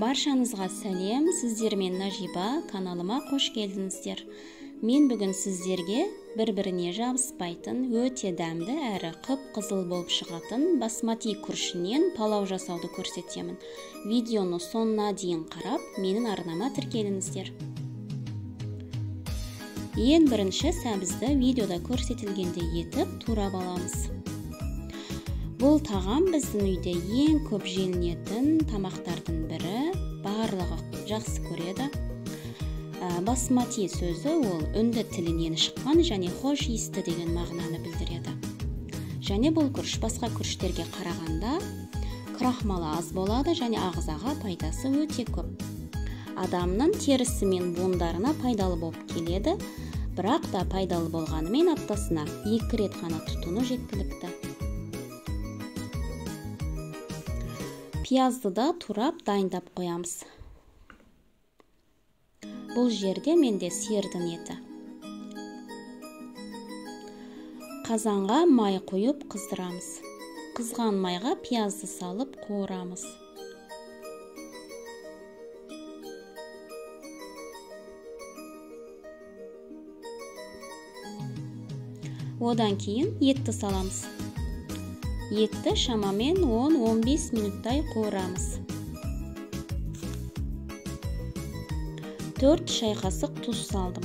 Баршаңызға сәлем, сіздермен Нажиба каналыма қош келдіңіздер. Мен бүгін сіздерге бір-біріне жабыспайтын, өте дәмді әрі қып-қызыл болып шығатын басмати күрішінен палау жасауды көрсетемін. Видеоны соңына дейін қарап, менің арнама тіркеліңіздер. Ең бірінші сәбізді видеода көрсетілгендей етіп турап аламыз. Бұл тағам біздің үйде ең көп желінетін тамақтардың бірі, барлығы жақсы көреді. Басмати сөзі ол үнді тілінен шыққан және хош иісті деген мағынаны білдіреді. Және бұл күріш басқа күріштерге қарағанда крахмалы аз болады және ағзаға пайдасы өте көп. Адамның терісі мен буындарына пайдалы болып келеді, бірақ та пайдалы болғанымен аптасына 2 рет қана тұтыну жеткілікті. Пиязды да турап дайындап қоямыз. Бұл жерде менде сиырдың еті. Қазанға май қойып қыздырамыз. Қызған майға пиязды салып қуырамыз. Одан кейін етті саламыз. Етті шамамен 10-15 минуттай қуырамыз. 4 шай қасық тұз салдым.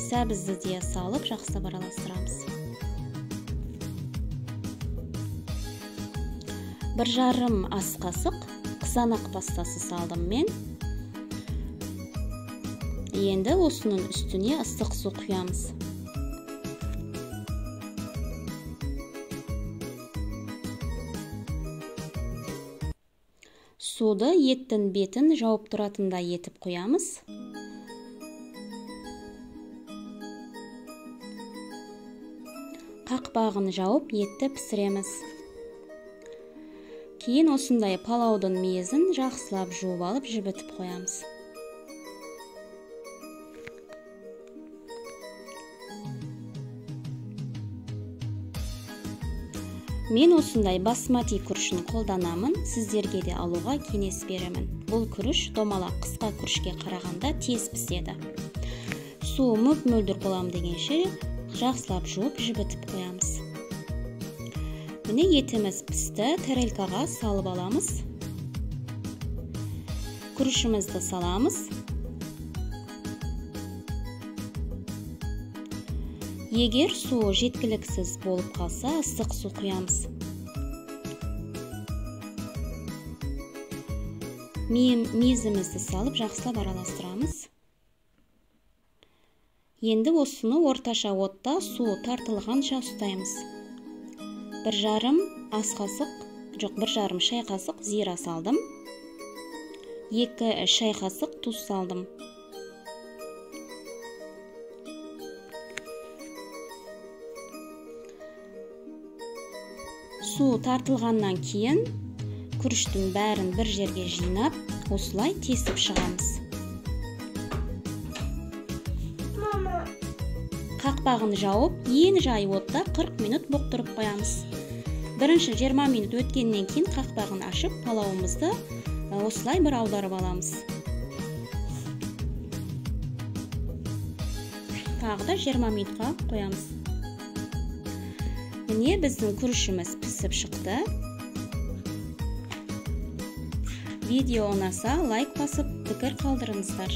Сәбізді де салып жақсылап араластырамыз. 1,5 ас қасық қызанақ пастасы салдым мен. Енді осының үстіне ыстық су құямыз. Суды еттің бетін жауып тұратындай етіп құямыз. Қақпағын жауып етті пісіреміз. Кейін осындай палаудың мезін жақсылап жуып алып жібітіп қоямыз. Мен осындай басмати күрішін қолданамын, сіздерге де алуға кеңес беремін. Бұл күріш домалақ қысқа күрішке қарағанда тез піседі. Су мөп-мөлдір болам дегенше жақсылап жуып жібітіп қоямыз. Міне етіміз пісті, тарелкаға салып аламыз. Күрішімізді саламыз. Егер су жеткіліксіз болып қалса, ыстық су құямыз. Мезімізді салып жақсылап араластырамыз. Енді осыны орташа отта су тартылғанша ұстаймыз. 1,5 шай қасық зира салдым. 2 шай қасық тұз салдым. Су тартылғаннан кейін күріштің бәрін бір жерге жинап, осылай тесіп шығамыз. Қақпағын жауып, ең жай отта 40 минут бұқтырып қоямыз. Бірінші 20 минут өткеннен кейін қақпағын ашып, палауымызды осылай бір аударып аламыз. Тағы да 20 минутқа қоямыз. Міне біздің күрішіміз пісіп шықты. Видео ұнаса лайк басып, пікір қалдырыңыздар.